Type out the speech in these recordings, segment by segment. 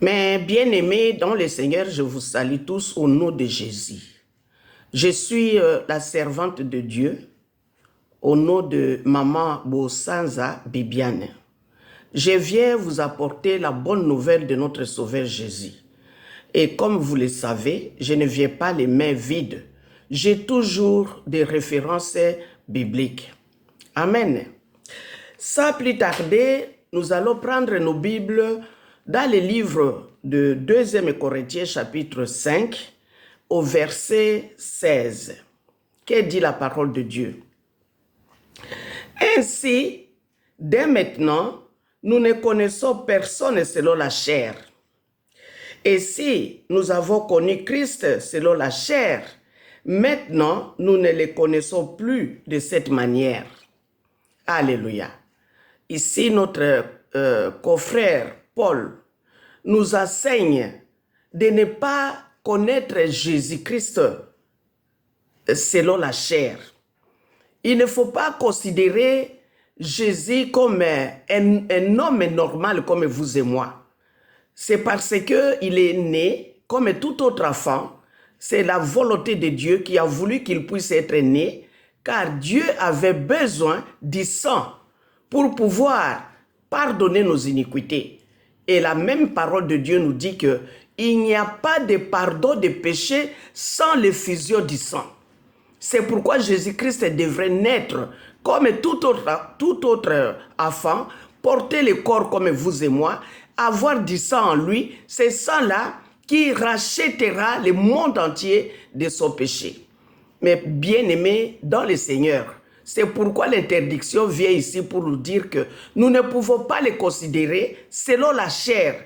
Mes bien-aimés dans le Seigneur, je vous salue tous au nom de Jésus. Je suis la servante de Dieu au nom de Maman Bosanza Bibiane. Je viens vous apporter la bonne nouvelle de notre Sauveur Jésus. Et comme vous le savez, je ne viens pas les mains vides. J'ai toujours des références bibliques. Amen. Sans plus tarder, nous allons prendre nos Bibles dans le livre de 2 Corinthiens chapitre 5 au verset 16. Que dit la parole de Dieu? Ainsi, dès maintenant, nous ne connaissons personne selon la chair. Et si nous avons connu Christ selon la chair, maintenant, nous ne le connaissons plus de cette manière. Alléluia. Ici, notre confrère Paul nous enseigne de ne pas connaître Jésus-Christ selon la chair. Il ne faut pas considérer Jésus comme un homme normal comme vous et moi. C'est parce qu'il est né comme tout autre enfant. C'est la volonté de Dieu qui a voulu qu'il puisse être né, car Dieu avait besoin du sang pour pouvoir pardonner nos iniquités. Et la même parole de Dieu nous dit qu'il n'y a pas de pardon de péché sans l'effusion du sang. C'est pourquoi Jésus-Christ devrait naître comme tout autre enfant, porter le corps comme vous et moi, avoir du sang en lui, ce sang-là qui rachètera le monde entier de son péché. Mais bien-aimés dans le Seigneur, c'est pourquoi l'interdiction vient ici pour nous dire que nous ne pouvons pas les considérer selon la chair.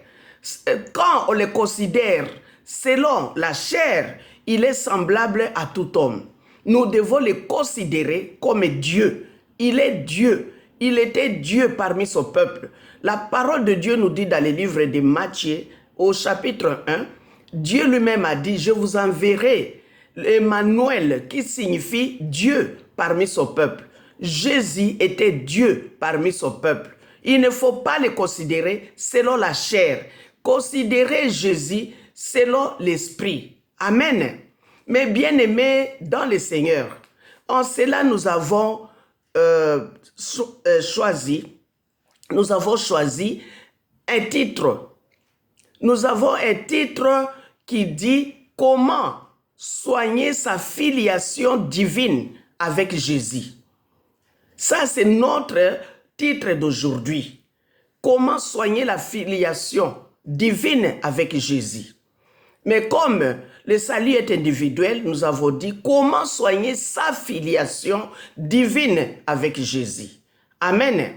Quand on les considère selon la chair, il est semblable à tout homme. Nous devons les considérer comme Dieu. Il est Dieu. Il était Dieu parmi son peuple. La parole de Dieu nous dit dans le livre de Matthieu, au chapitre 1, Dieu lui-même a dit, je vous enverrai Emmanuel, qui signifie Dieu parmi son peuple. Jésus était Dieu parmi son peuple. Il ne faut pas le considérer selon la chair. Considérez Jésus selon l'esprit. Amen. Mais bien-aimés dans le Seigneur, en cela nous avons choisi un titre. Nous avons un titre qui dit « Comment soigner sa filiation divine avec Jésus ?» Ça, c'est notre titre d'aujourd'hui. Comment soigner la filiation divine avec Jésus? Mais comme le salut est individuel, nous avons dit comment soigner sa filiation divine avec Jésus. Amen.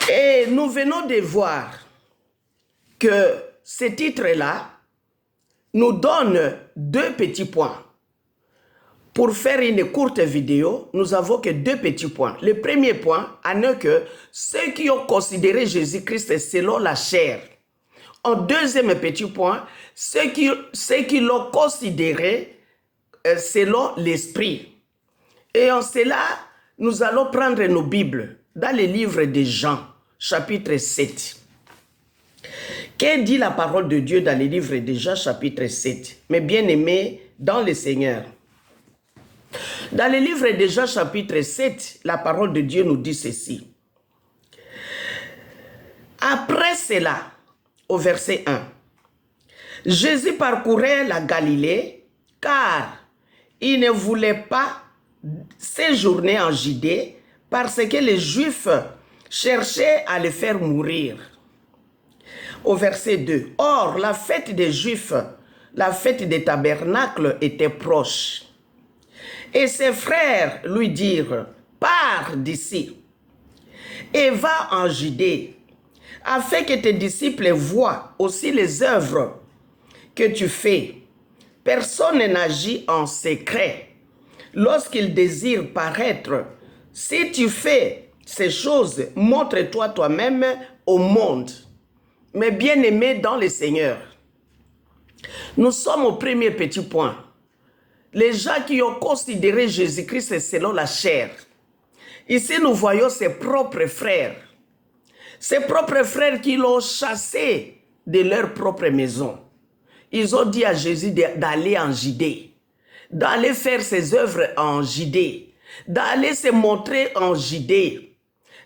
Et nous venons de voir que ce titre-là nous donne 2 petits points. Pour faire une courte vidéo, nous avons que 2 petits points. Le premier point en est que ceux qui ont considéré Jésus-Christ selon la chair. En deuxième petit point, ceux qui l'ont considéré selon l'esprit. Et en cela, nous allons prendre nos Bibles dans le livre de Jean, chapitre 7. Que dit la parole de Dieu dans le livre de Jean, chapitre 7? Mes bien-aimés dans le Seigneur. Dans le livre de Jean, chapitre 7, la parole de Dieu nous dit ceci. Après cela, au verset 1, Jésus parcourait la Galilée car il ne voulait pas séjourner en Judée parce que les Juifs cherchaient à le faire mourir. Au verset 2, or la fête des Juifs, la fête des tabernacles était proche. Et ses frères lui dirent, pars d'ici et va en Judée, afin que tes disciples voient aussi les œuvres que tu fais. Personne n'agit en secret lorsqu'il désire paraître. Si tu fais ces choses, montre-toi toi-même au monde. Mais bien-aimés dans le Seigneur, nous sommes au premier petit point. Les gens qui ont considéré Jésus-Christ selon la chair. Ici, nous voyons ses propres frères. Ses propres frères qui l'ont chassé de leur propre maison. Ils ont dit à Jésus d'aller en Judée, d'aller faire ses œuvres en Judée, d'aller se montrer en Judée.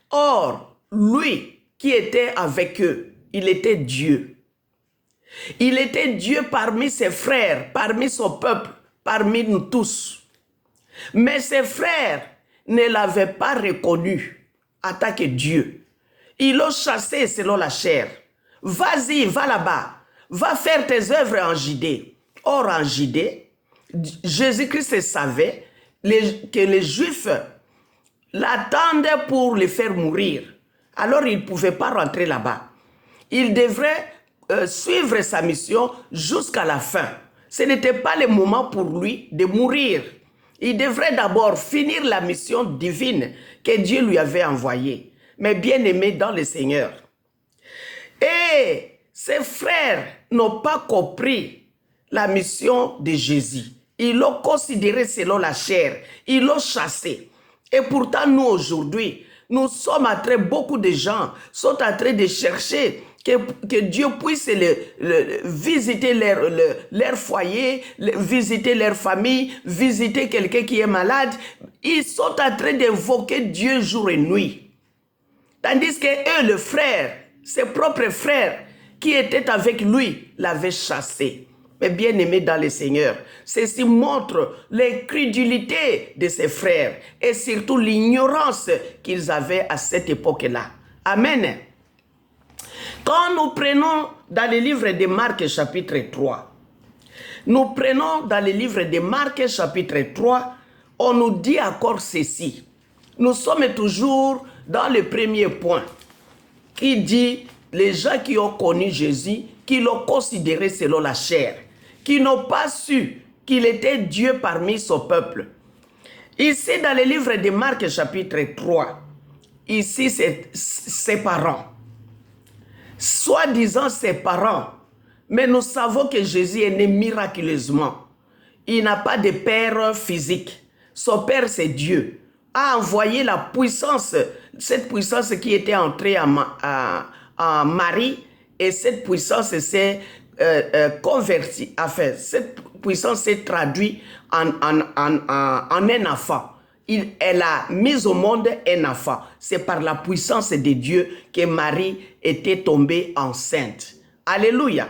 Or, lui qui était avec eux, il était Dieu. Il était Dieu parmi ses frères, parmi son peuple, parmi nous tous. Mais ses frères ne l'avaient pas reconnu en tant que Dieu. Ils l'ont chassé selon la chair. Vas-y, va là-bas. Va faire tes œuvres en Judée. Or, en Judée, Jésus-Christ savait que les Juifs l'attendaient pour le faire mourir. Alors, il ne pouvait pas rentrer là-bas. Il devrait suivre sa mission jusqu'à la fin. Ce n'était pas le moment pour lui de mourir. Il devrait d'abord finir la mission divine que Dieu lui avait envoyée. Mais bien aimé dans le Seigneur. Et ses frères n'ont pas compris la mission de Jésus. Ils l'ont considéré selon la chair. Ils l'ont chassé. Et pourtant, nous aujourd'hui, nous sommes en train, beaucoup de gens sont en train de chercher que Dieu puisse visiter leur foyer, visiter leur famille, visiter quelqu'un qui est malade. Ils sont en train d'évoquer Dieu jour et nuit. Tandis que eux, le frère, ses propres frères qui étaient avec lui, l'avaient chassé. Mais bien aimé dans le Seigneur, ceci montre l'incrédulité de ses frères et surtout l'ignorance qu'ils avaient à cette époque-là. Amen. Quand nous prenons dans le livre de Marc chapitre 3, nous prenons dans le livre de Marc chapitre 3, on nous dit encore ceci. Nous sommes toujours dans le premier point qui dit les gens qui ont connu Jésus, qui l'ont considéré selon la chair, qui n'ont pas su qu'il était Dieu parmi son peuple. Ici, dans le livre de Marc chapitre 3, ici, c'est ses parents. Soi-disant ses parents, mais nous savons que Jésus est né miraculeusement. Il n'a pas de père physique. Son père, c'est Dieu. A envoyé la puissance, cette puissance qui était entrée en Marie, et cette puissance s'est convertie, enfin, cette puissance s'est traduite en un enfant. Elle a mis au monde un enfant. C'est par la puissance de Dieu que Marie était tombée enceinte. Alléluia.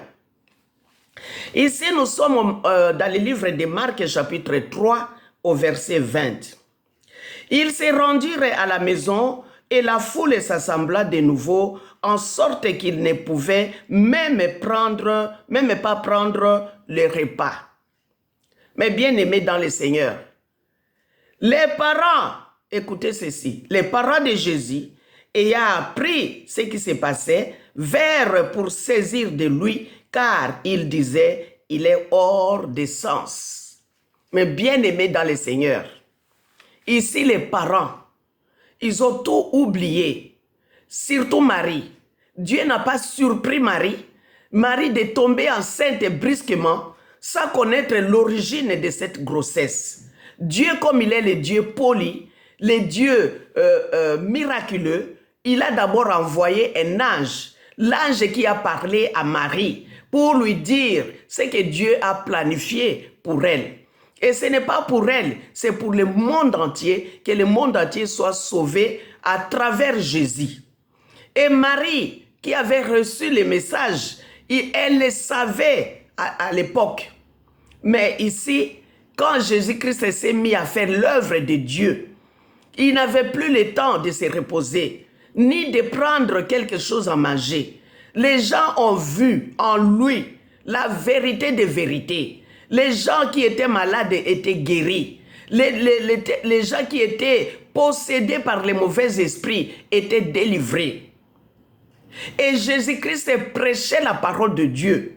Ici, nous sommes dans le livre de Marc, chapitre 3, au verset 20. Ils se rendirent à la maison et la foule s'assembla de nouveau, en sorte qu'ils ne pouvaient même pas prendre le repas. Mais bien aimés dans le Seigneur, les parents, écoutez ceci, les parents de Jésus, ayant appris ce qui se passait, vinrent pour saisir de lui, car il disait, il est hors de sens. Mais bien aimés dans le Seigneur, ici les parents, ils ont tout oublié, surtout Marie. Dieu n'a pas surpris Marie, Marie de tomber enceinte brusquement, sans connaître l'origine de cette grossesse. Dieu, comme il est le Dieu poli, le Dieu miraculeux, il a d'abord envoyé un ange, l'ange qui a parlé à Marie pour lui dire ce que Dieu a planifié pour elle. Et ce n'est pas pour elle, c'est pour le monde entier, que le monde entier soit sauvé à travers Jésus. Et Marie, qui avait reçu le message, elle le savait à l'époque. Mais ici, quand Jésus-Christ s'est mis à faire l'œuvre de Dieu, il n'avait plus le temps de se reposer, ni de prendre quelque chose à manger. Les gens ont vu en lui la vérité des vérités. Les gens qui étaient malades étaient guéris. Les gens qui étaient possédés par les mauvais esprits étaient délivrés. Et Jésus-Christ prêchait la parole de Dieu.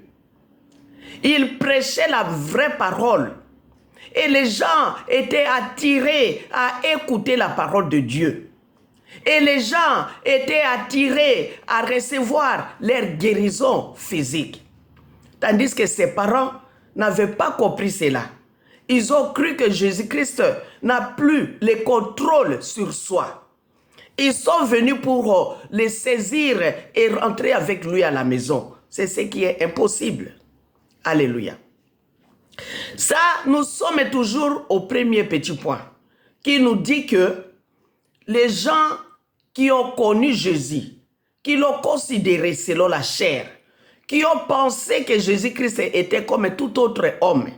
Il prêchait la vraie parole. Et les gens étaient attirés à écouter la parole de Dieu. Et les gens étaient attirés à recevoir leur guérison physique. Tandis que ses parents n'avaient pas compris cela. Ils ont cru que Jésus-Christ n'a plus le contrôle sur soi. Ils sont venus pour les saisir et rentrer avec lui à la maison. c'est ce qui est impossible. Alléluia. Ça, nous sommes toujours au premier petit point, qui nous dit que les gens qui ont connu Jésus, qui l'ont considéré selon la chair, qui ont pensé que Jésus-Christ était comme tout autre homme,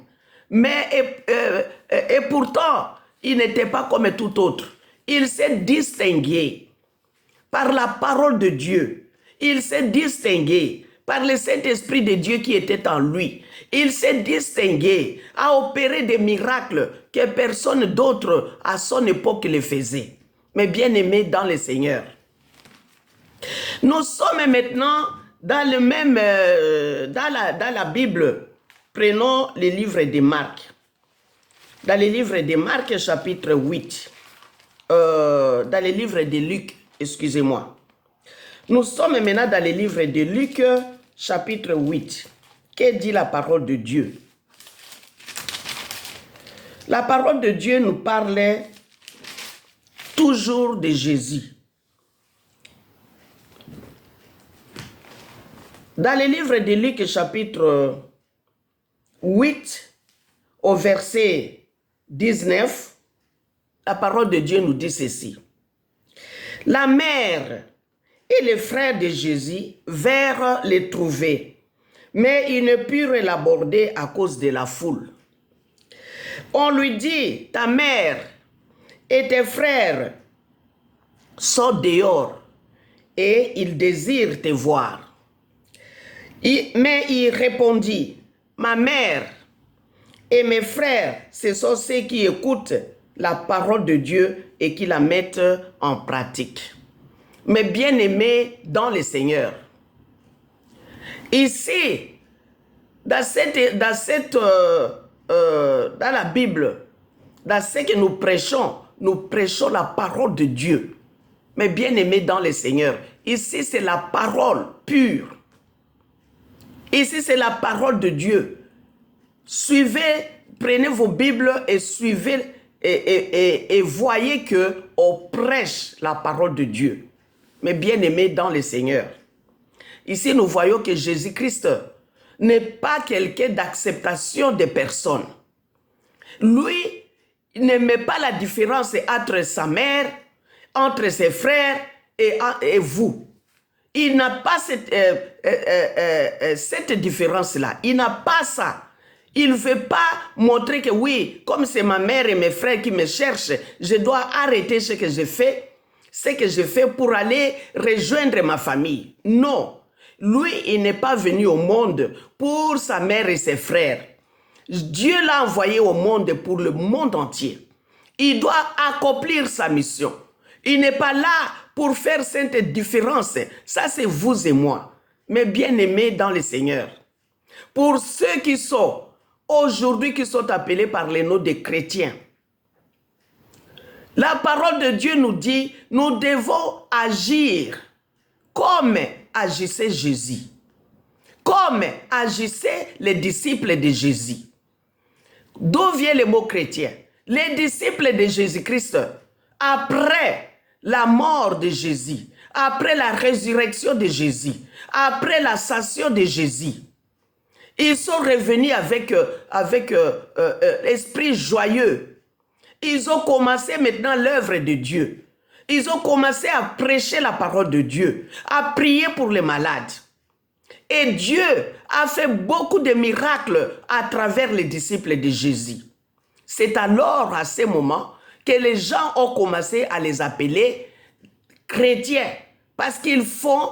mais et pourtant, il n'était pas comme tout autre. Il s'est distingué par la parole de Dieu. Il s'est distingué par le Saint-Esprit de Dieu qui était en lui. Il s'est distingué à opérer des miracles que personne d'autre à son époque le faisait. Mais bien aimé dans le Seigneur. Nous sommes maintenant dans le même, dans la Bible. Prenons le livre de Marc. Dans le livre de Marc, chapitre 8. Dans le livre de Luc, excusez-moi. Nous sommes maintenant dans le livre de Luc, chapitre 8. Que dit la parole de Dieu? La parole de Dieu nous parlait toujours de Jésus. Dans le livre de Luc, chapitre 8, au verset 19, la parole de Dieu nous dit ceci. La mère et les frères de Jésus vinrent les trouver, mais ils ne purent l'aborder à cause de la foule. On lui dit, ta mère et tes frères sont dehors et ils désirent te voir. Mais il répondit, ma mère et mes frères, ce sont ceux qui écoutent la parole de Dieu et qui la mettent en pratique. Mais bien aimés dans le Seigneur. Ici, dans la Bible, dans ce que nous prêchons la parole de Dieu. Mais bien aimés dans le Seigneur, ici c'est la parole pure. Ici c'est la parole de Dieu. Suivez, prenez vos Bibles et suivez et voyez que on prêche la parole de Dieu. Mais bien aimés dans le Seigneur. Ici nous voyons que Jésus-Christ n'est pas quelqu'un d'acceptation des personnes. Lui, il n'aimait pas la différence entre sa mère, entre ses frères et vous. Il n'a pas cette différence-là. Il n'a pas ça. Il ne veut pas montrer que oui, comme c'est ma mère et mes frères qui me cherchent, je dois arrêter ce que je fais pour aller rejoindre ma famille. Non. Lui, il n'est pas venu au monde pour sa mère et ses frères. Dieu l'a envoyé au monde pour le monde entier. Il doit accomplir sa mission. Il n'est pas là pour faire cette différence. Ça, c'est vous et moi. Mais bien aimés dans le Seigneur. Pour ceux qui sont aujourd'hui, qui sont appelés par les noms des chrétiens, la parole de Dieu nous dit, nous devons agir comme agissait Jésus. Comme agissaient les disciples de Jésus. D'où vient le mot chrétien? Les disciples de Jésus-Christ, après la mort de Jésus, après la résurrection de Jésus, après l'ascension de Jésus, ils sont revenus avec l'esprit joyeux. Ils ont commencé maintenant l'œuvre de Dieu. Ils ont commencé à prêcher la parole de Dieu, à prier pour les malades. Et Dieu a fait beaucoup de miracles à travers les disciples de Jésus. C'est alors, à ce moment, que les gens ont commencé à les appeler chrétiens. Parce qu'ils font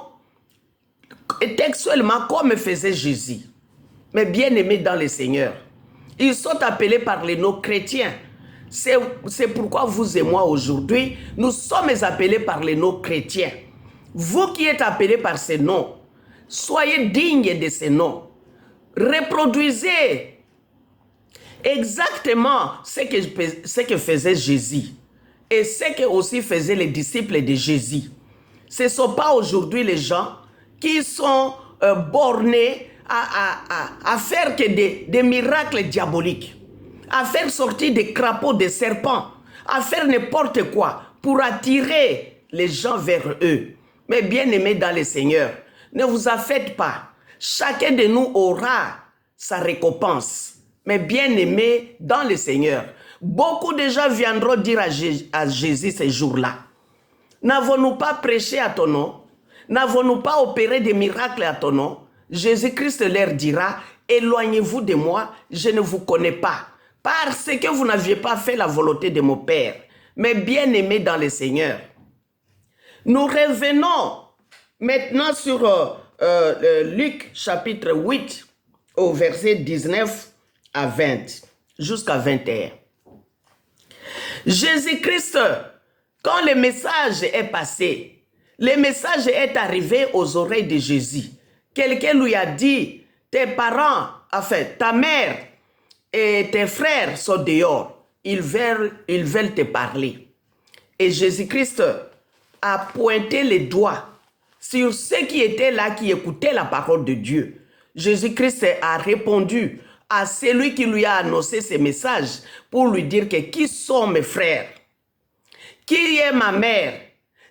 textuellement comme faisait Jésus. Mais bien aimés dans le Seigneur. Ils sont appelés par les noms chrétiens. C'est pourquoi vous et moi aujourd'hui, nous sommes appelés par les noms chrétiens. Vous qui êtes appelés par ces noms, soyez dignes de ces noms. Reproduisez exactement ce que faisait Jésus et ce que aussi faisaient les disciples de Jésus. Ce ne sont pas aujourd'hui les gens qui sont bornés à faire que des miracles diaboliques, à faire sortir des crapauds, des serpents, à faire n'importe quoi pour attirer les gens vers eux. Mais bien aimés dans le Seigneur, ne vous affaites pas. chacun de nous aura sa récompense. Mais bien aimé dans le Seigneur, beaucoup de gens viendront dire à Jésus ces jours-là, n'avons-nous pas prêché à ton nom? N'avons-nous pas opéré des miracles à ton nom? Jésus-Christ leur dira, éloignez-vous de moi, je ne vous connais pas, parce que vous n'aviez pas fait la volonté de mon Père. Mais bien aimé dans le Seigneur, nous revenons maintenant sur Luc chapitre 8 au verset 19 à 20 jusqu'à 21. Jésus-Christ, quand le message est passé, le message est arrivé aux oreilles de Jésus. Quelqu'un lui a dit, tes parents, enfin ta mère et tes frères sont dehors, ils veulent te parler. Et Jésus-Christ a pointé les doigts sur ceux qui étaient là, qui écoutaient la parole de Dieu. Jésus-Christ a répondu à celui qui lui a annoncé ce message pour lui dire que qui sont mes frères? Qui est ma mère?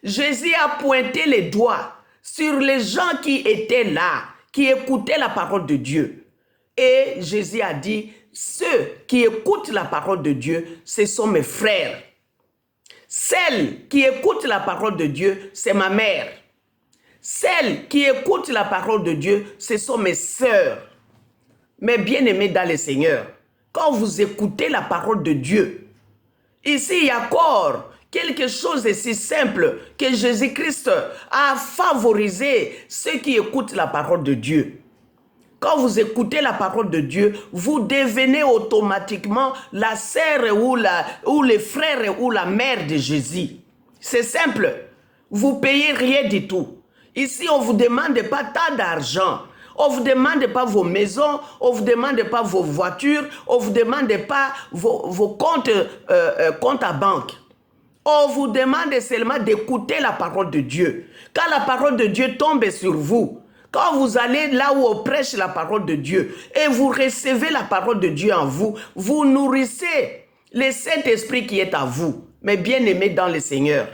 Jésus a pointé les doigts sur les gens qui étaient là, qui écoutaient la parole de Dieu. Et Jésus a dit, ceux qui écoutent la parole de Dieu, ce sont mes frères. Celle qui écoute la parole de Dieu, c'est ma mère. Celle qui écoute la parole de Dieu, ce sont mes sœurs. Mais bien aimés dans le Seigneur, quand vous écoutez la parole de Dieu, ici il y a encore quelque chose de si simple que Jésus-Christ a favorisé ceux qui écoutent la parole de Dieu. Quand vous écoutez la parole de Dieu, vous devenez automatiquement la sœur ou le frère ou la mère de Jésus. C'est simple. Vous payez rien du tout. Ici, on ne vous demande pas tant d'argent. On ne vous demande pas vos maisons, on ne vous demande pas vos voitures, on ne vous demande pas vos comptes à banque. On vous demande seulement d'écouter la parole de Dieu. Quand la parole de Dieu tombe sur vous, quand vous allez là où on prêche la parole de Dieu et vous recevez la parole de Dieu en vous, vous nourrissez le Saint-Esprit qui est à vous. Mais bien aimé dans le Seigneur,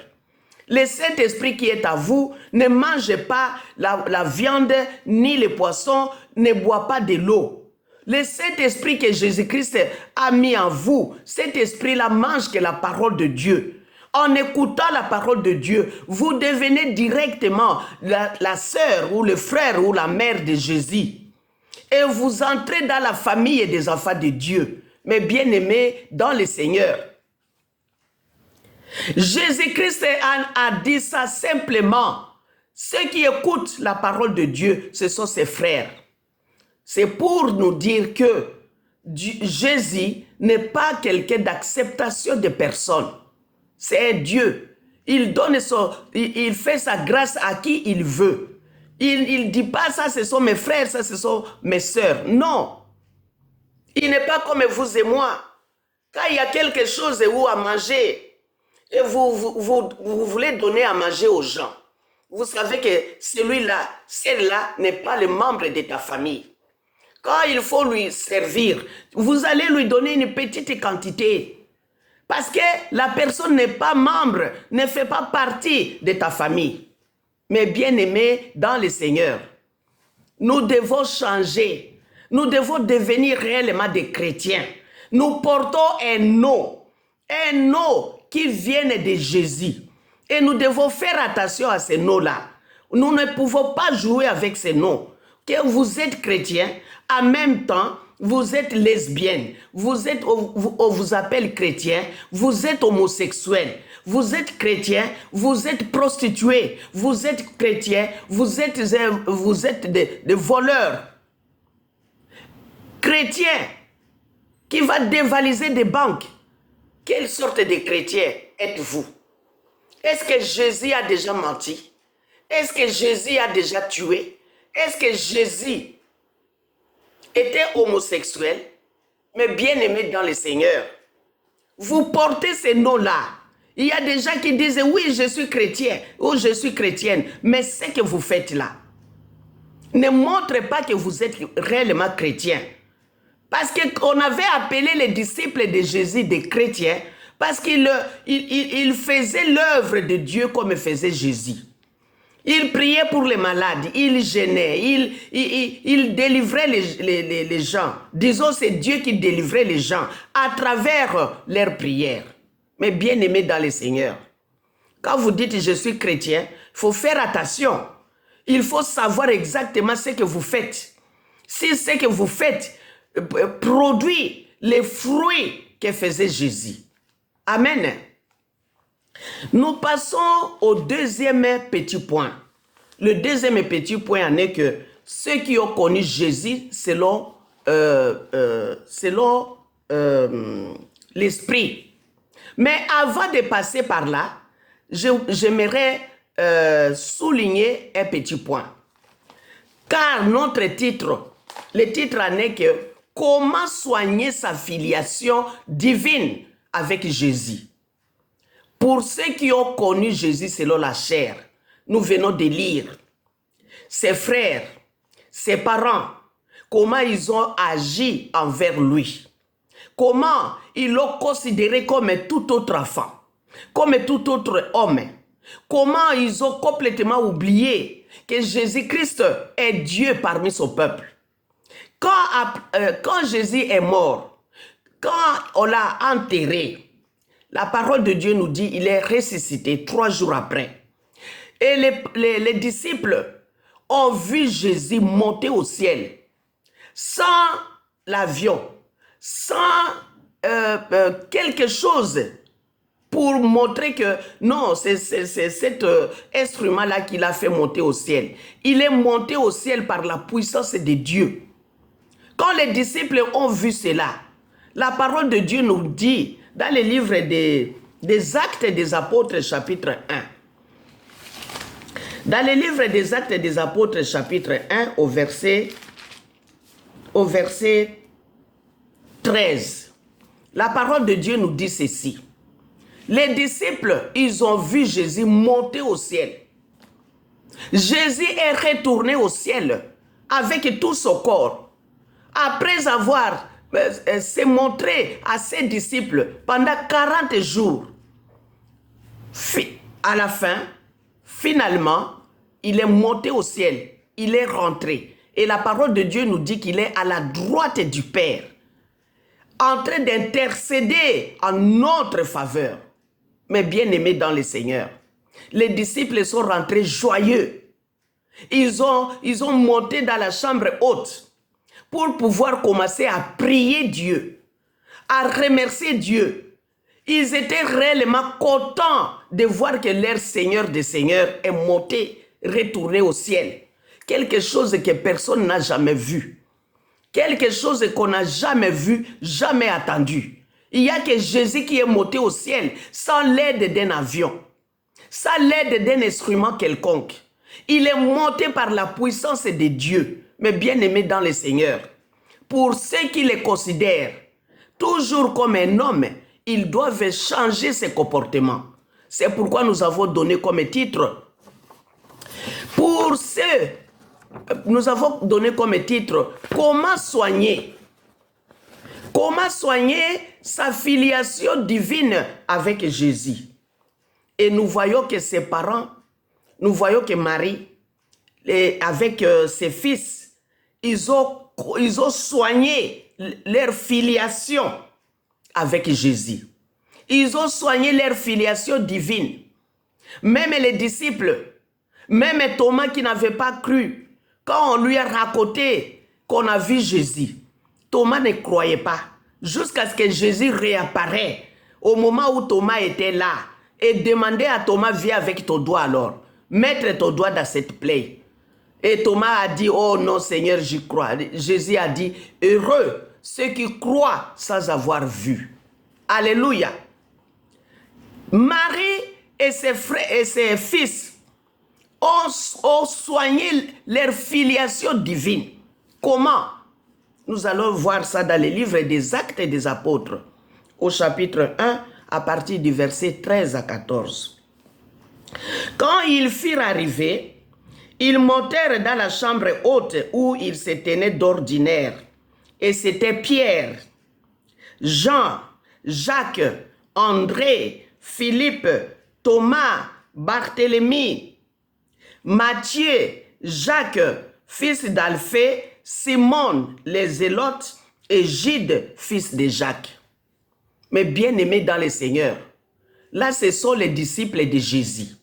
le Saint-Esprit qui est à vous ne mange pas la viande ni les poissons, ne boit pas de l'eau. Le Saint-Esprit que Jésus-Christ a mis en vous, cet esprit-là mange que la parole de Dieu. En écoutant la parole de Dieu, vous devenez directement la sœur ou le frère ou la mère de Jésus. Et vous entrez dans la famille des enfants de Dieu. Mais bien aimés dans le Seigneur. Jésus-Christ a dit ça simplement. Ceux qui écoutent la parole de Dieu, ce sont ses frères. C'est pour nous dire que Jésus n'est pas quelqu'un d'acceptation de personne. C'est Dieu. Il fait sa grâce à qui il veut. Il ne dit pas ça, ce sont mes frères, ça, ce sont mes sœurs. Non. Il n'est pas comme vous et moi. Quand il y a quelque chose où à manger, et vous voulez donner à manger aux gens, vous savez que celui-là, celle-là n'est pas le membre de ta famille. Quand il faut lui servir, vous allez lui donner une petite quantité. Parce que la personne n'est pas membre, ne fait pas partie de ta famille. Mais bien aimé dans le Seigneur, nous devons changer. Nous devons devenir réellement des chrétiens. Nous portons un nom qui vient de Jésus. Et nous devons faire attention à ces noms-là. Nous ne pouvons pas jouer avec ces noms. Que vous êtes chrétien, en même temps, vous êtes lesbienne, on vous appelle chrétien, vous êtes homosexuel, vous êtes chrétien, vous êtes prostitué, vous êtes chrétien, vous êtes des voleurs. Chrétien qui va dévaliser des banques. Quelle sorte de chrétien êtes-vous? Est-ce que Jésus a déjà menti? Est-ce que Jésus a déjà tué? Est-ce que Jésus était homosexuel? Mais bien aimé dans le Seigneur, vous portez ces noms-là. Il y a des gens qui disent, oui, je suis chrétien ou je suis chrétienne, mais ce que vous faites là ne montre pas que vous êtes réellement chrétien. Parce qu'on avait appelé les disciples de Jésus des chrétiens, parce qu'il faisait l'œuvre de Dieu comme faisait Jésus. Il priait pour les malades, il gênait, il délivrait les gens. Disons, c'est Dieu qui délivrait les gens à travers leurs prières. Mais bien aimés dans le Seigneur, quand vous dites je suis chrétien, il faut faire attention. Il faut savoir exactement ce que vous faites. Si ce que vous faites produit les fruits que faisait Jésus. Amen. Nous passons au deuxième petit point. Le deuxième petit point en est que ceux qui ont connu Jésus selon l'esprit. Mais avant de passer par là, j'aimerais souligner un petit point. Car notre titre, le titre en est que comment soigner sa filiation divine avec Jésus. Pour ceux qui ont connu Jésus selon la chair, nous venons de lire ses frères, ses parents, comment ils ont agi envers lui. Comment ils l'ont considéré comme tout autre enfant, comme tout autre homme. Comment ils ont complètement oublié que Jésus-Christ est Dieu parmi son peuple. Quand Jésus est mort, quand on l'a enterré, la parole de Dieu nous dit qu'il est ressuscité 3 jours après. Et les disciples ont vu Jésus monter au ciel sans l'avion, sans quelque chose pour montrer que non, c'est cet instrument-là qui l'a fait monter au ciel. Il est monté au ciel par la puissance de Dieu. Quand les disciples ont vu cela, la parole de Dieu nous dit dans le livre des Actes des Apôtres chapitre 1. Dans le livre des Actes des Apôtres chapitre 1 au verset 13, la parole de Dieu nous dit ceci. Les disciples, ils ont vu Jésus monter au ciel. Jésus est retourné au ciel avec tout son corps. Après avoir se montré à ses disciples pendant 40 jours. À la fin, finalement, il est monté au ciel. Il est rentré. Et la parole de Dieu nous dit qu'il est à la droite du Père, en train d'intercéder en notre faveur. Mais bien aimés dans le Seigneur, les disciples sont rentrés joyeux. Ils ont monté dans la chambre haute pour pouvoir commencer à prier Dieu, à remercier Dieu. Ils étaient réellement contents de voir que leur Seigneur des Seigneurs est monté, retourné au ciel. Quelque chose que personne n'a jamais vu. Quelque chose qu'on n'a jamais vu, jamais attendu. Il n'y a que Jésus qui est monté au ciel sans l'aide d'un avion, sans l'aide d'un instrument quelconque. Il est monté par la puissance de Dieu, mais bien aimé dans le Seigneur. Pour ceux qui le considèrent toujours comme un homme, ils doivent changer ses comportements. C'est pourquoi nous avons donné comme titre. Pour ceux, nous avons donné comme titre, comment soigner sa filiation divine avec Jésus. Et nous voyons que ses parents, nous voyons que Marie, avec ses fils, ils ont soigné leur filiation avec Jésus. Ils ont soigné leur filiation divine. Même les disciples, même Thomas qui n'avait pas cru, quand on lui a raconté qu'on a vu Jésus, Thomas ne croyait pas. Jusqu'à ce que Jésus réapparaît au moment où Thomas était là et demandait à Thomas, viens avec ton doigt alors, mettre ton doigt dans cette plaie. Et Thomas a dit, oh non Seigneur, j'y crois. Jésus a dit, heureux ceux qui croient sans avoir vu. Alléluia. Marie et ses frères et ses fils ont soigné leur filiation divine. Comment? Nous allons voir ça dans le livre des Actes des Apôtres, au chapitre 1, à partir du verset 13 à 14. Quand ils furent arrivés, ils montèrent dans la chambre haute où ils se tenaient d'ordinaire. Et c'était Pierre, Jean, Jacques, André, Philippe, Thomas, Barthélemy, Matthieu, Jacques, fils d'Alphée, Simon, les Zélotes, et Jude, fils de Jacques. Mais bien-aimés dans le Seigneur, là, ce sont les disciples de Jésus.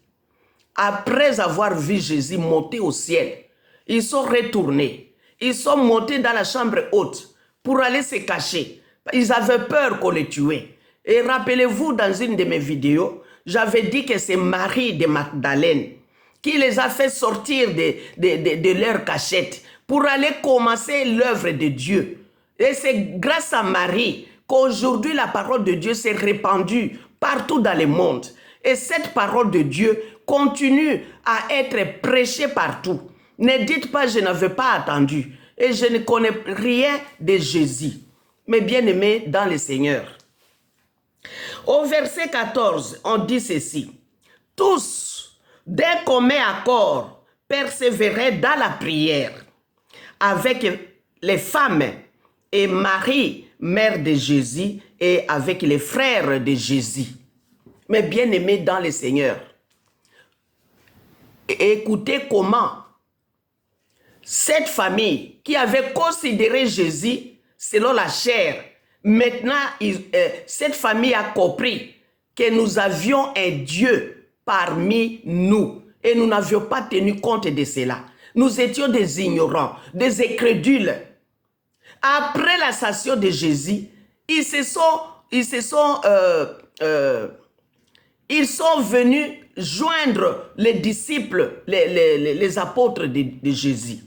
Après avoir vu Jésus monter au ciel, ils sont retournés. Ils sont montés dans la chambre haute pour aller se cacher. Ils avaient peur qu'on les tuait. Et rappelez-vous, dans une de mes vidéos, j'avais dit que c'est Marie de Magdalène qui les a fait sortir de leur cachette pour aller commencer l'œuvre de Dieu. Et c'est grâce à Marie qu'aujourd'hui la parole de Dieu s'est répandue partout dans le monde. Et cette parole de Dieu continue à être prêchée partout. Ne dites pas, je n'avais pas attendu et je ne connais rien de Jésus. Mais bien aimé dans le Seigneur. Au verset 14, on dit ceci. Tous, d'un commun accord, persévéraient dans la prière avec les femmes et Marie, mère de Jésus, et avec les frères de Jésus. Mais bien aimés dans le Seigneur, écoutez comment cette famille qui avait considéré Jésus selon la chair, maintenant cette famille a compris que nous avions un Dieu parmi nous et nous n'avions pas tenu compte de cela. Nous étions des ignorants, des incrédules. Après l'ascension de Jésus, ils sont venus joindre les disciples, les apôtres de Jésus.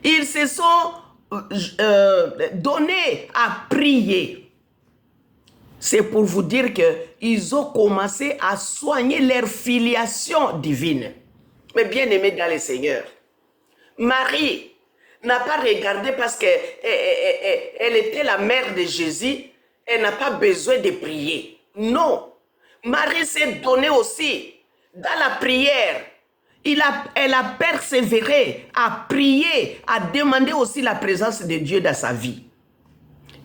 Ils se sont donnés à prier. C'est pour vous dire qu'ils ont commencé à soigner leur filiation divine. Mais bien aimés dans le Seigneur, Marie n'a pas regardé parce qu'elle était la mère de Jésus, elle n'a pas besoin de prier. Non. Marie s'est donnée aussi dans la prière. Elle a persévéré à prier, à demander aussi la présence de Dieu dans sa vie.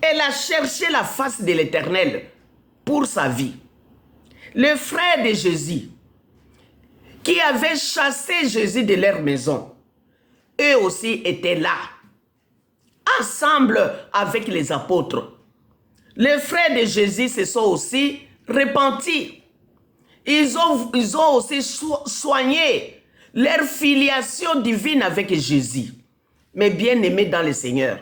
Elle a cherché la face de l'Éternel pour sa vie. Les frères de Jésus, qui avaient chassé Jésus de leur maison, eux aussi étaient là, ensemble avec les apôtres. Les frères de Jésus se sont aussi repentis. Ils ont aussi soigné leur filiation divine avec Jésus. Mais bien aimés dans le Seigneur,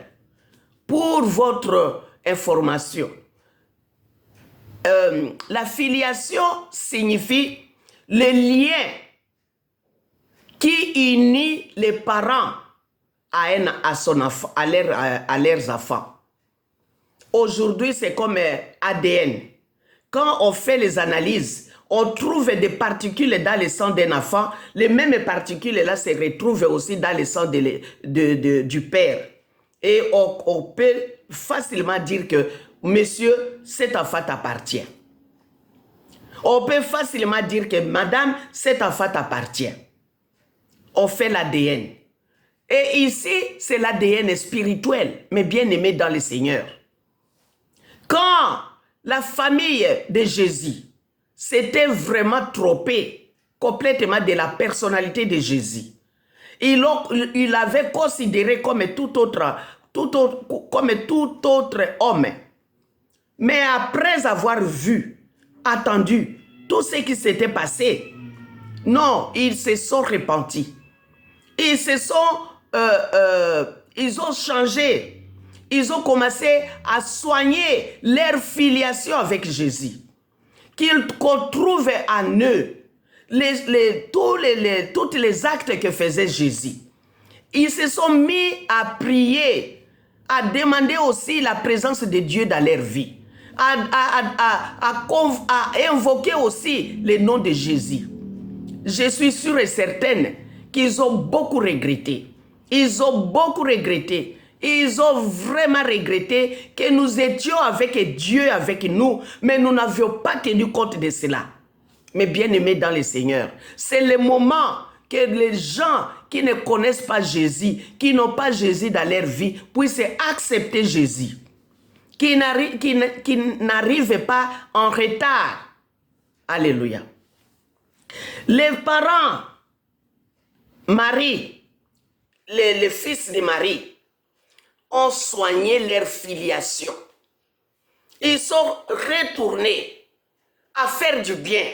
pour votre information, la filiation signifie le lien qui unit les parents à leurs enfants. Aujourd'hui, c'est comme ADN. Quand on fait les analyses, on trouve des particules dans le sang d'un enfant. Les mêmes particules-là se retrouvent aussi dans le sang du père. Et on peut facilement dire que, monsieur, cet enfant t'appartient. On peut facilement dire que, madame, cet enfant t'appartient. On fait l'ADN. Et ici, c'est l'ADN spirituel, mais bien aimé dans le Seigneur. Quand la famille de Jésus s'était vraiment trompée complètement de la personnalité de Jésus, il l'avait considéré comme tout autre homme. Mais après avoir vu, attendu tout ce qui s'était passé, non, ils se sont repentis. Ils ont changé. Ils ont commencé à soigner leur filiation avec Jésus. Qu'on trouve en eux tous les actes que faisait Jésus. Ils se sont mis à prier, à demander aussi la présence de Dieu dans leur vie, à invoquer aussi le nom de Jésus. Je suis sûre et certaine qu'ils ont beaucoup regretté. Ils ont beaucoup regretté. Ils ont vraiment regretté que nous étions avec Dieu, avec nous, mais nous n'avions pas tenu compte de cela. Mais bien aimés dans le Seigneur, c'est le moment que les gens qui ne connaissent pas Jésus, qui n'ont pas Jésus dans leur vie, puissent accepter Jésus. Qui n'arrivent pas en retard. Alléluia. Les parents Marie, les fils de Marie ont soigné leur filiation. Ils sont retournés à faire du bien,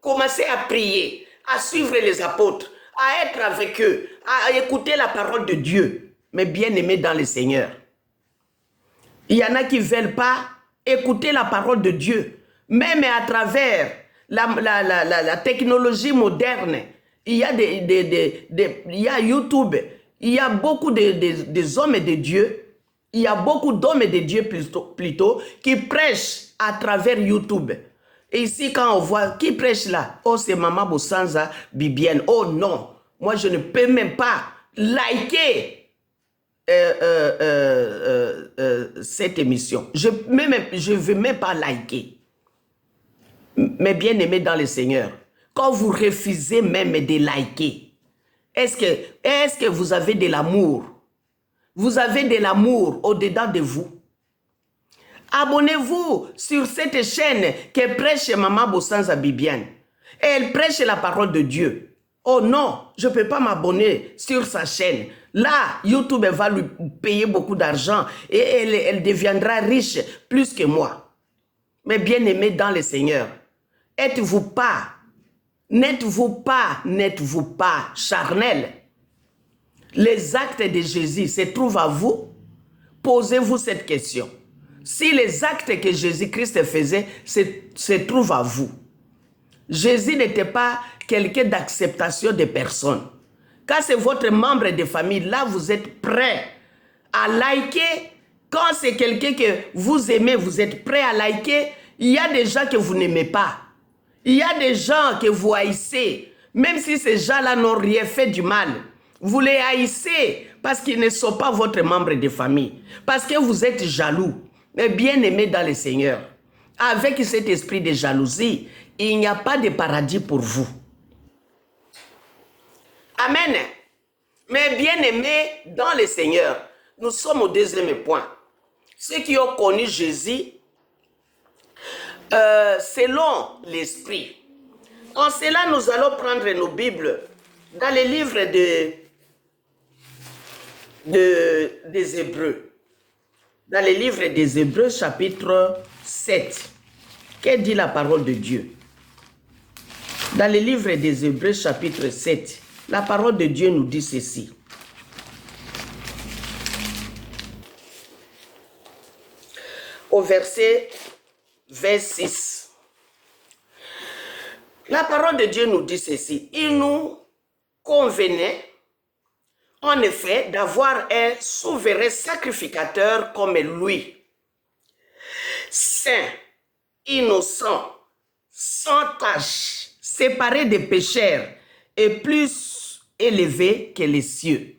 commencer à prier, à suivre les apôtres, à être avec eux, à écouter la parole de Dieu. Mais bien aimés dans le Seigneur, il y en a qui ne veulent pas écouter la parole de Dieu. Même à travers la technologie moderne, il y a, il y a YouTube, il y a beaucoup de hommes de Dieu, il y a beaucoup d'hommes de Dieu plutôt qui prêchent à travers YouTube. Et ici, quand on voit qui prêche là, oh, c'est Maman Bosanza Bibiane. Oh non, moi je ne peux même pas liker cette émission. Je ne veux même pas liker. Mais bien aimé dans le Seigneur, quand vous refusez même de liker, est-ce que vous avez de l'amour? Vous avez de l'amour au-dedans de vous? Abonnez-vous sur cette chaîne que prêche Maman Bosanza Bibiane. Elle prêche la parole de Dieu. Oh non, je ne peux pas m'abonner sur sa chaîne. Là, YouTube va lui payer beaucoup d'argent et elle deviendra riche plus que moi. Mais bien aimé dans le Seigneur, n'êtes-vous pas charnel? Les actes de Jésus se trouvent à vous? Posez-vous cette question. Si les actes que Jésus-Christ faisait se trouvent à vous, Jésus n'était pas quelqu'un d'acceptation des personnes. Quand c'est votre membre de famille, là vous êtes prêt à liker. Quand c'est quelqu'un que vous aimez, vous êtes prêt à liker. Il y a des gens que vous n'aimez pas. Il y a des gens que vous haïssez. Même si ces gens-là n'ont rien fait du mal. Vous les haïssez parce qu'ils ne sont pas votre membre de famille. Parce que vous êtes jaloux. Mais bien aimé dans le Seigneur. Avec cet esprit de jalousie, il n'y a pas de paradis pour vous. Amen. Mais bien aimé dans le Seigneur, nous sommes au deuxième point. Ceux qui ont connu Jésus, selon l'esprit. En cela, nous allons prendre nos Bibles dans les livres des Hébreux. Dans les livres des Hébreux, chapitre 7. Que dit la parole de Dieu? Dans les livres des Hébreux, chapitre 7, la parole de Dieu nous dit ceci. Au verset 26. La parole de Dieu nous dit ceci. Il nous convenait, en effet, d'avoir un souverain sacrificateur comme lui, saint, innocent, sans tache, séparé des pécheurs et plus élevé que les cieux,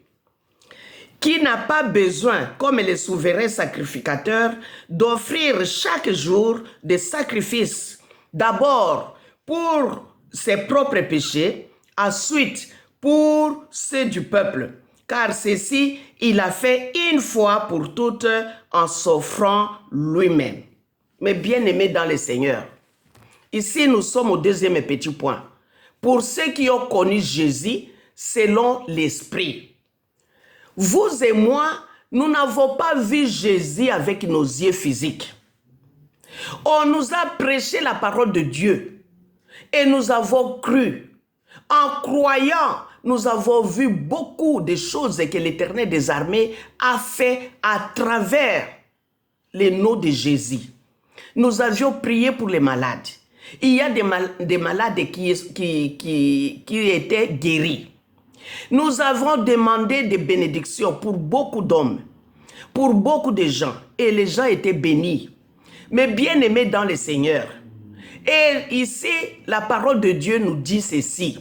qui n'a pas besoin, comme les souverains sacrificateurs, d'offrir chaque jour des sacrifices, d'abord pour ses propres péchés, ensuite pour ceux du peuple, car ceci, il a fait une fois pour toutes en s'offrant lui-même. Mais bien aimé dans le Seigneur, ici nous sommes au deuxième petit point. Pour ceux qui ont connu Jésus selon l'Esprit. Vous et moi, nous n'avons pas vu Jésus avec nos yeux physiques. On nous a prêché la parole de Dieu et nous avons cru. En croyant, nous avons vu beaucoup de choses que l'Éternel des armées a fait à travers les noms de Jésus. Nous avions prié pour les malades. Il y a des malades qui étaient guéris. Nous avons demandé des bénédictions pour beaucoup d'hommes, pour beaucoup de gens, et les gens étaient bénis. Mais bien aimés dans le Seigneur. Et ici, la parole de Dieu nous dit ceci.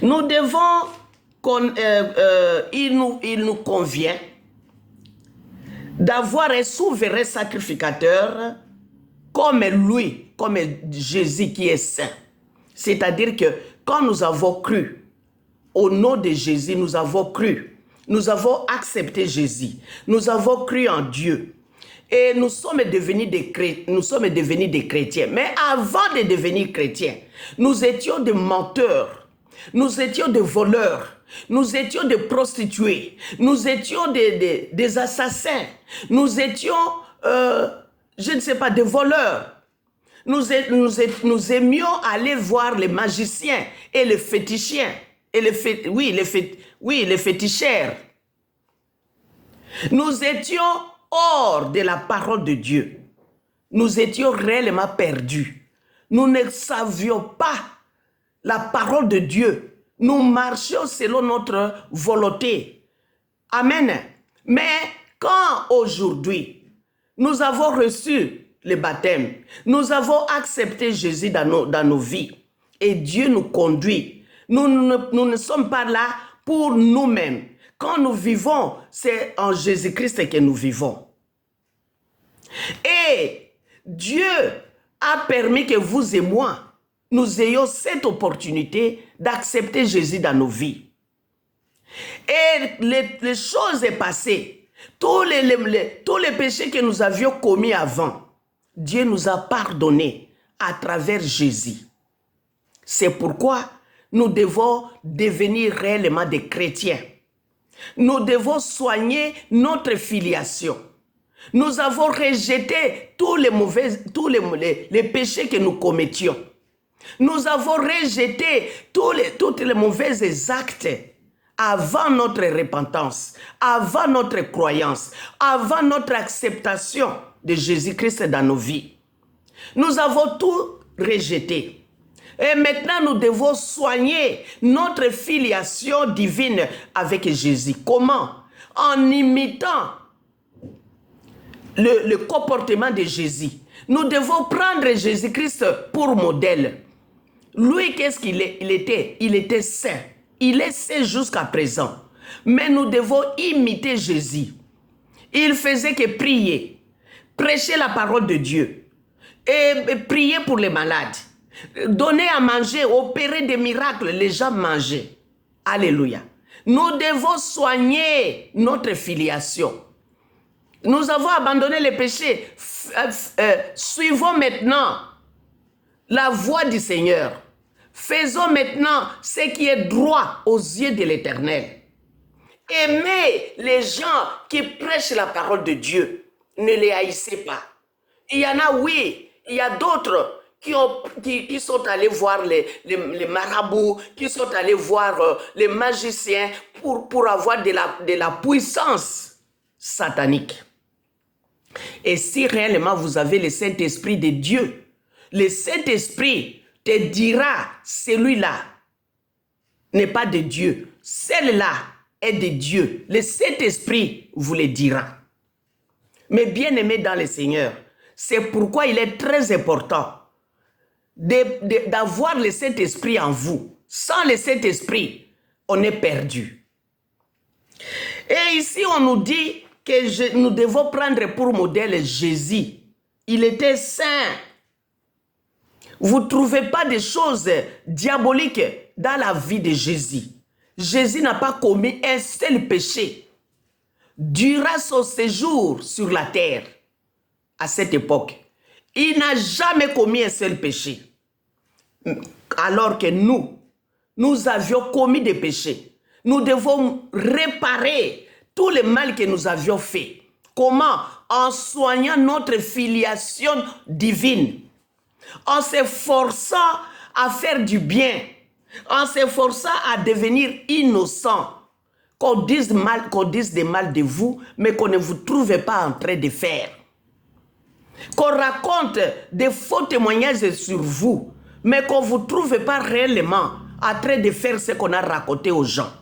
Nous devons, il nous convient d'avoir un souverain sacrificateur comme lui, comme Jésus qui est saint. C'est-à-dire que quand nous avons cru, au nom de Jésus, nous avons cru. Nous avons accepté Jésus. Nous avons cru en Dieu. Et nous sommes devenus des chrétiens. Mais avant de devenir chrétiens, nous étions des menteurs. Nous étions des voleurs. Nous étions des prostituées. Nous étions des assassins. Nous étions, je ne sais pas, des voleurs. Nous aimions aller voir les magiciens et les fétichiens. Et les fétichères. Nous étions hors de la parole de Dieu. Nous étions réellement perdus. Nous ne savions pas la parole de Dieu. Nous marchions selon notre volonté. Amen. Mais quand aujourd'hui, nous avons reçu le baptême, nous avons accepté Jésus dans nos vies et Dieu nous conduit. Nous ne sommes pas là pour nous-mêmes. Quand nous vivons, c'est en Jésus-Christ que nous vivons. Et Dieu a permis que vous et moi, nous ayons cette opportunité d'accepter Jésus dans nos vies. Et les choses sont passées. Tous les péchés que nous avions commis avant, Dieu nous a pardonnés à travers Jésus. C'est pourquoi nous devons devenir réellement des chrétiens. Nous devons soigner notre filiation. Nous avons rejeté tous les péchés que nous commettions. Nous avons rejeté tous les mauvais actes avant notre repentance, avant notre croyance, avant notre acceptation de Jésus-Christ dans nos vies. Nous avons tout rejeté. Et maintenant, nous devons soigner notre filiation divine avec Jésus. Comment? En imitant le comportement de Jésus. Nous devons prendre Jésus-Christ pour modèle. Lui, qu'est-ce qu'il était? Il était saint. Il est saint jusqu'à présent. Mais nous devons imiter Jésus. Il faisait que prier, prêcher la parole de Dieu et prier pour les malades. Donner à manger, opérer des miracles, les gens mangeaient. Alléluia. Nous devons soigner notre filiation. Nous avons abandonné les péchés. Suivons maintenant la voie du Seigneur. Faisons maintenant ce qui est droit aux yeux de l'Éternel. Aimez les gens qui prêchent la parole de Dieu. Ne les haïssez pas. Il y en a, oui, il y a d'autres qui sont allés voir les marabouts, qui sont allés voir les magiciens pour avoir de la puissance satanique. Et si réellement vous avez le Saint-Esprit de Dieu, le Saint-Esprit te dira, celui-là n'est pas de Dieu, celle-là est de Dieu. Le Saint-Esprit vous le dira. Mais bien aimé dans le Seigneur, c'est pourquoi il est très important d'avoir le Saint-Esprit en vous. Sans le Saint-Esprit, on est perdu. Et ici, on nous dit que nous devons prendre pour modèle Jésus. Il était saint. Vous ne trouvez pas des choses diaboliques dans la vie de Jésus. Jésus n'a pas commis un seul péché durant son séjour sur la terre à cette époque. Il n'a jamais commis un seul péché. Alors que nous avions commis des péchés. Nous devons réparer tout le mal que nous avions fait. Comment? En soignant notre filiation divine. En s'efforçant à faire du bien. En s'efforçant à devenir innocent. Qu'on dise des mal de vous, mais qu'on ne vous trouve pas en train de faire. Qu'on raconte des faux témoignages sur vous, mais qu'on ne vous trouve pas réellement en train de faire ce qu'on a raconté aux gens.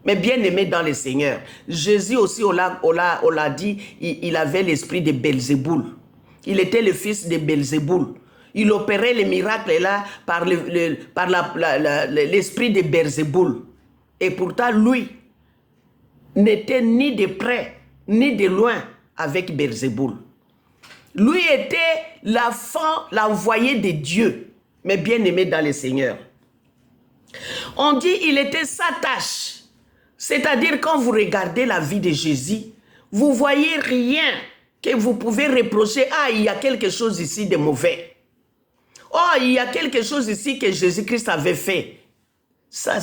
Mais bien aimé dans le Seigneur, Jésus aussi, on l'a dit, il avait l'esprit de Belzéboul. Il était le fils de Belzéboul. Il opérait les miracles là par l'esprit de Belzéboul. Et pourtant, lui n'était ni de près, ni de loin avec Belzéboul. Lui était l'envoyé de Dieu, mais bien aimé dans le Seigneur. On dit il était sa tâche. C'est-à-dire quand vous regardez la vie de Jésus, vous voyez rien que vous pouvez reprocher. Ah, il y a quelque chose ici de mauvais. Oh, il y a quelque chose ici que Jésus-Christ avait fait. Ça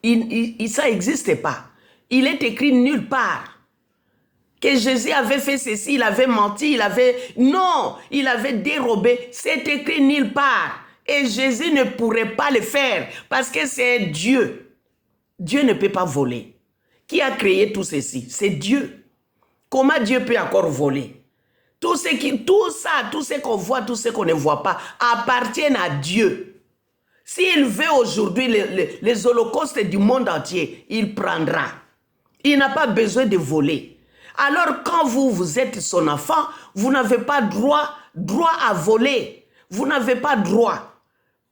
n'existe pas. Il est écrit nulle part que Jésus avait fait ceci, il avait menti, Non, il avait dérobé. C'est écrit nulle part. Et Jésus ne pourrait pas le faire parce que c'est Dieu. Dieu ne peut pas voler. Qui a créé tout ceci? C'est Dieu. Comment Dieu peut encore voler? Tout ce qu'on voit, tout ce qu'on ne voit pas, appartiennent à Dieu. S'il veut aujourd'hui les holocaustes du monde entier, il prendra. Il n'a pas besoin de voler. Alors quand vous êtes son enfant, vous n'avez pas droit à voler. Vous n'avez pas droit.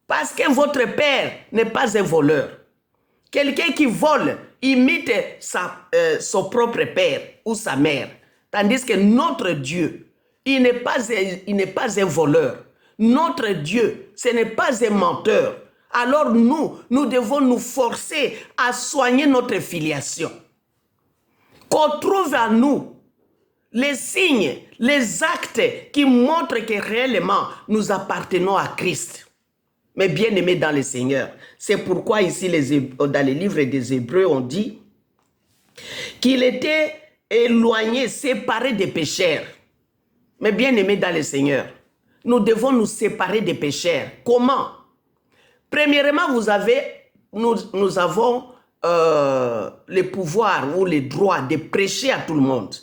Parce que votre père n'est pas un voleur. Quelqu'un qui vole imite son propre père ou sa mère. Tandis que notre Dieu, il n'est pas un voleur. Notre Dieu, ce n'est pas un menteur. Alors nous devons nous forcer à soigner notre filiation. Qu'on trouve en nous les signes, les actes qui montrent que réellement nous appartenons à Christ. Mais bien aimés dans le Seigneur, c'est pourquoi ici dans les livres des Hébreux on dit qu'il était éloigné, séparé des pécheurs. Mais bien aimés dans le Seigneur, nous devons nous séparer des pécheurs. Comment? Premièrement, nous avons le pouvoir ou le droit de prêcher à tout le monde.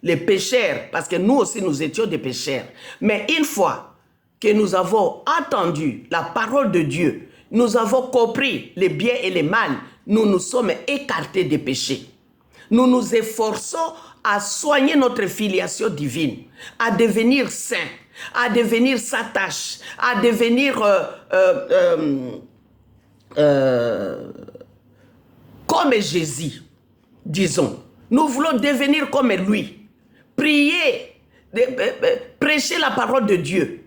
Les pécheurs, parce que nous aussi nous étions des pécheurs. Mais une fois que nous avons entendu la parole de Dieu, nous avons compris les biens et les mal, nous nous sommes écartés des péchés. Nous nous efforçons à soigner notre filiation divine, à devenir saints, à devenir sa tâche, à devenir comme Jésus, disons. Nous voulons devenir comme lui. Prier, prêcher la parole de Dieu.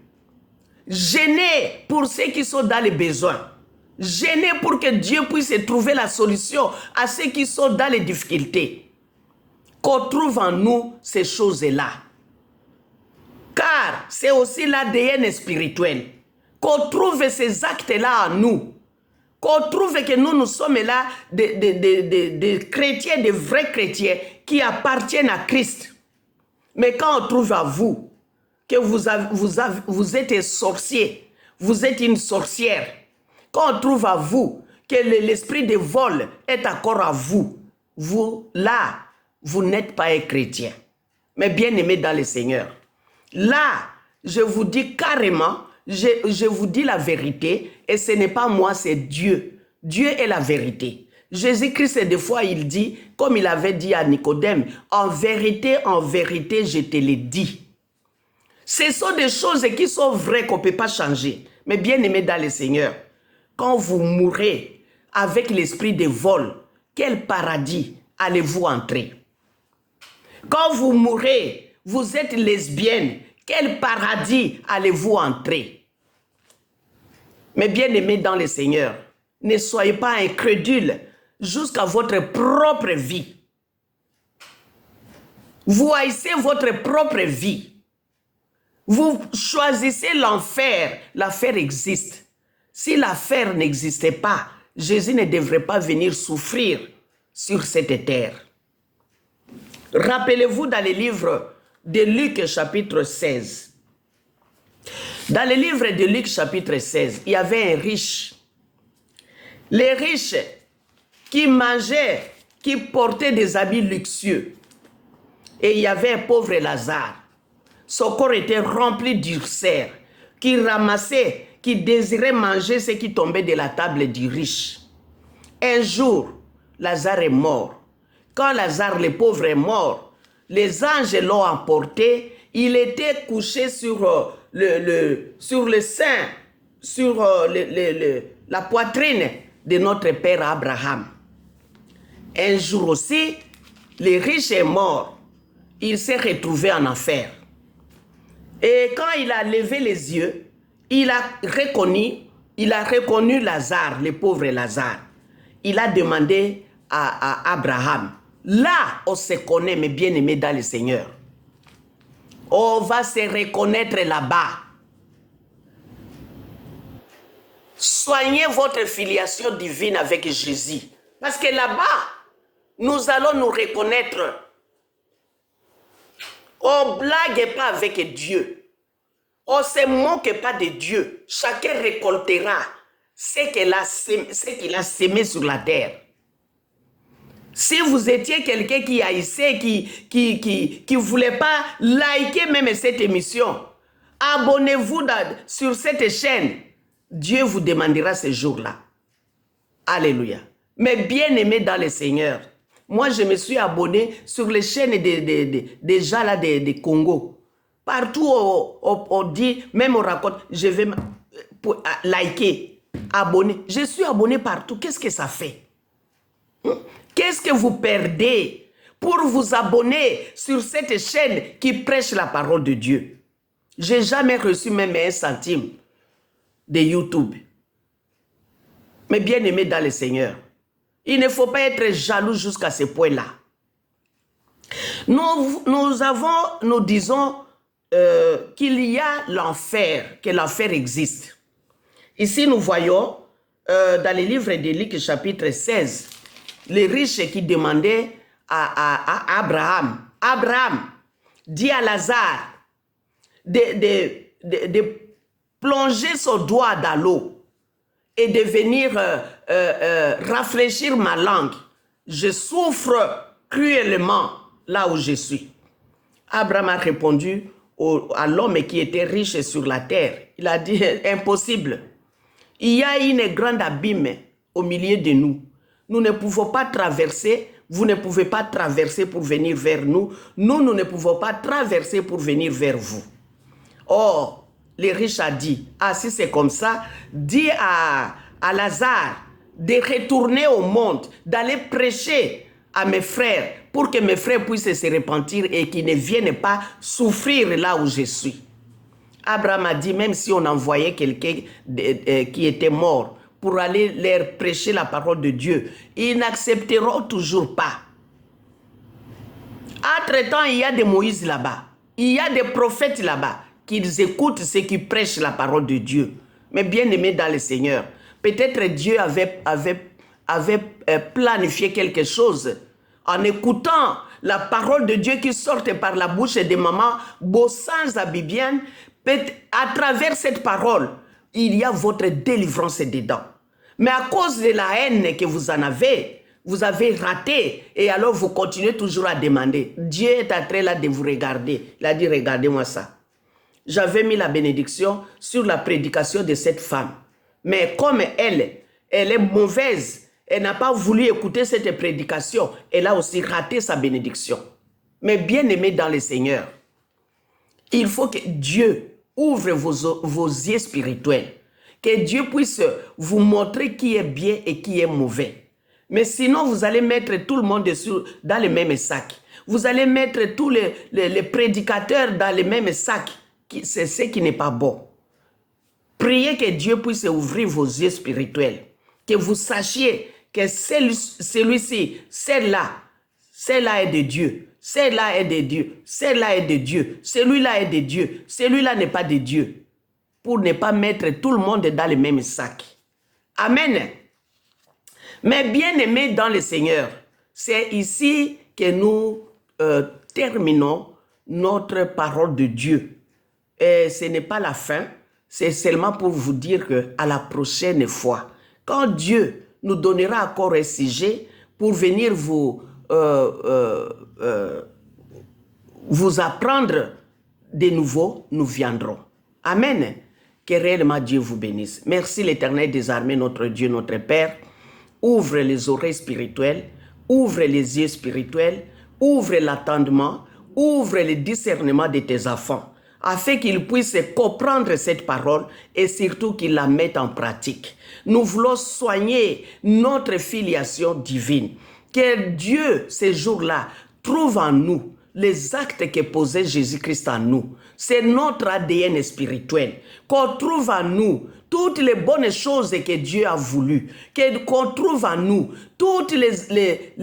Gêner pour ceux qui sont dans les besoins. Gêner pour que Dieu puisse trouver la solution à ceux qui sont dans les difficultés. Qu'on trouve en nous ces choses-là. Car c'est aussi l'ADN spirituel. Qu'on trouve ces actes-là en nous. Qu'on trouve que nous sommes là des chrétiens, des vrais chrétiens qui appartiennent à Christ. Mais quand on trouve à vous que vous êtes un sorcier, vous êtes une sorcière, quand on trouve à vous que l'esprit de vol est encore à vous, vous n'êtes pas un chrétien. Mais bien aimé dans le Seigneur, là, je vous dis carrément, je vous dis la vérité, et ce n'est pas moi, c'est Dieu. Dieu est la vérité. Jésus-Christ, des fois, il dit, comme il avait dit à Nicodème, en vérité, je te l'ai dit. Ce sont des choses qui sont vraies qu'on ne peut pas changer. Mais bien aimé dans le Seigneur, quand vous mourrez avec l'esprit de vol, quel paradis allez-vous entrer? Quand vous mourrez, vous êtes lesbienne, quel paradis allez-vous entrer? Mais bien aimé dans le Seigneur, ne soyez pas incrédules jusqu'à votre propre vie. Vous haïssez votre propre vie. Vous choisissez l'enfer. L'enfer existe. Si l'enfer n'existait pas, Jésus ne devrait pas venir souffrir sur cette terre. Rappelez-vous dans le livre de Luc chapitre 16. Dans le livre de Luc chapitre 16, il y avait un riche. Les riches qui mangeaient, qui portaient des habits luxueux. Et il y avait un pauvre Lazare. Son corps était rempli d'ulcères, qui ramassait, qui désirait manger ce qui tombait de la table du riche. Un jour, Lazare est mort. Quand Lazare, le pauvre, est mort, les anges l'ont emporté. Il était couché sur le sein, sur la poitrine de notre père Abraham. Un jour aussi, le riche est mort. Il s'est retrouvé en enfer. Et quand il a levé les yeux, il a reconnu Lazare, le pauvre Lazare. Il a demandé à Abraham. Là, on se connaît, mes bien-aimés dans le Seigneur. On va se reconnaître là-bas. Soignez votre filiation divine avec Jésus. Parce que là-bas, nous allons nous reconnaître. On ne blague pas avec Dieu. On ne se moque pas de Dieu. Chacun récoltera ce qu'il a sémé sur la terre. Si vous étiez quelqu'un qui haïssait, qui ne voulait pas liker même cette émission, abonnez-vous sur cette chaîne. Dieu vous demandera ce jour-là. Alléluia. Mais bien aimé dans le Seigneur, moi je me suis abonné sur les chaînes des gens là de Congo. Partout on dit, même on raconte, je vais liker, abonner. Je suis abonné partout. Qu'est-ce que ça fait? Qu'est-ce que vous perdez pour vous abonner sur cette chaîne qui prêche la parole de Dieu? Je n'ai jamais reçu même 1 centime de YouTube. Mais bien aimé dans le Seigneur, il ne faut pas être jaloux jusqu'à ce point-là. Nous disons qu'il y a l'enfer, que l'enfer existe. Ici, nous voyons dans le livre de Luc, chapitre 16, les riches qui demandaient à Abraham, Abraham, dit à Lazare de plonger son doigt dans l'eau et de venir rafraîchir ma langue. Je souffre cruellement là où je suis. Abraham a répondu à l'homme qui était riche sur la terre. Il a dit, impossible. Il y a une grande abîme au milieu de nous. Nous ne pouvons pas traverser, vous ne pouvez pas traverser pour venir vers nous. Nous ne pouvons pas traverser pour venir vers vous. Or, les riches a dit, ah si c'est comme ça, dis à Lazare de retourner au monde, d'aller prêcher à mes frères pour que mes frères puissent se repentir et qu'ils ne viennent pas souffrir là où je suis. Abraham a dit, même si on envoyait quelqu'un qui était mort pour aller leur prêcher la parole de Dieu, ils n'accepteront toujours pas. Entre-temps, il y a des Moïse là-bas, il y a des prophètes là-bas, qu'ils écoutent ceux qui prêchent la parole de Dieu. Mais bien aimé dans le Seigneur, peut-être Dieu avait planifié quelque chose en écoutant la parole de Dieu qui sortait par la bouche de maman Bossans Abibienne. À travers cette parole, il y a votre délivrance dedans. Mais à cause de la haine que vous en avez, vous avez raté et alors vous continuez toujours à demander. Dieu est en train là de vous regarder. Il a dit, regardez-moi ça. J'avais mis la bénédiction sur la prédication de cette femme. Mais comme elle est mauvaise, elle n'a pas voulu écouter cette prédication, elle a aussi raté sa bénédiction. Mais bien aimé dans le Seigneur, il faut que Dieu ouvre vos yeux spirituels. Que Dieu puisse vous montrer qui est bien et qui est mauvais. Mais sinon, vous allez mettre tout le monde dans le même sac. Vous allez mettre tous les prédicateurs dans le même sac. C'est ce qui n'est pas bon. Priez que Dieu puisse ouvrir vos yeux spirituels. Que vous sachiez que celui-ci, celle-là est de Dieu. Celle-là est de Dieu. Celle-là est de Dieu. Celui-là est de Dieu. Celui-là n'est pas de Dieu. Pour ne pas mettre tout le monde dans le même sac. Amen. Mais bien aimés dans le Seigneur, c'est ici que nous terminons notre parole de Dieu. Et ce n'est pas la fin, c'est seulement pour vous dire qu'à la prochaine fois, quand Dieu nous donnera encore un sujet pour venir vous apprendre de nouveau, nous viendrons. Amen. Que réellement Dieu vous bénisse. Merci l'Éternel des armées, notre Dieu, notre Père. Ouvre les oreilles spirituelles, ouvre les yeux spirituels, ouvre l'attendement, ouvre le discernement de tes enfants, afin qu'ils puissent comprendre cette parole et surtout qu'ils la mettent en pratique. Nous voulons soigner notre filiation divine. Que Dieu, ces jours-là, trouve en nous les actes que posait Jésus-Christ en nous. C'est notre ADN spirituel. Qu'on trouve en nous toutes les bonnes choses que Dieu a voulu. Qu'on trouve en nous toutes les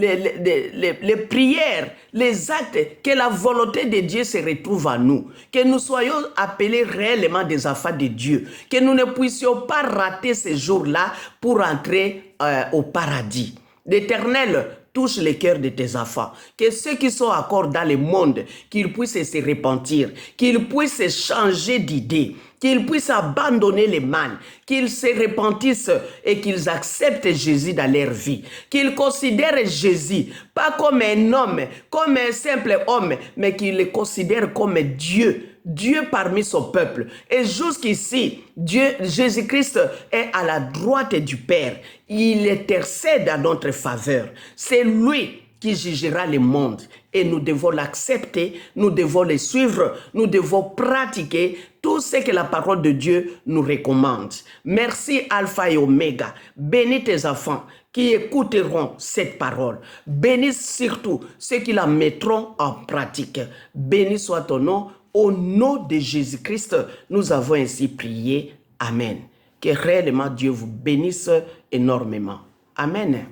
prières, les actes, que la volonté de Dieu se retrouve en nous. Que nous soyons appelés réellement des enfants de Dieu. Que nous ne puissions pas rater ces jours-là pour entrer au paradis. L'Éternel touche les cœurs de tes enfants. Que ceux qui sont encore dans le monde, qu'ils puissent se repentir, qu'ils puissent changer d'idée, qu'ils puissent abandonner les mal, qu'ils se repentissent et qu'ils acceptent Jésus dans leur vie. Qu'ils considèrent Jésus pas comme un homme, comme un simple homme, mais qu'ils le considèrent comme Dieu. Dieu parmi son peuple. Et jusqu'ici, Jésus-Christ est à la droite du Père. Il intercède à notre faveur. C'est lui qui jugera le monde. Et nous devons l'accepter, nous devons le suivre, nous devons pratiquer tout ce que la parole de Dieu nous recommande. Merci Alpha et Oméga. Bénis tes enfants qui écouteront cette parole. Bénis surtout ceux qui la mettront en pratique. Béni soit ton nom. Au nom de Jésus-Christ, nous avons ainsi prié. Amen. Que réellement Dieu vous bénisse énormément. Amen.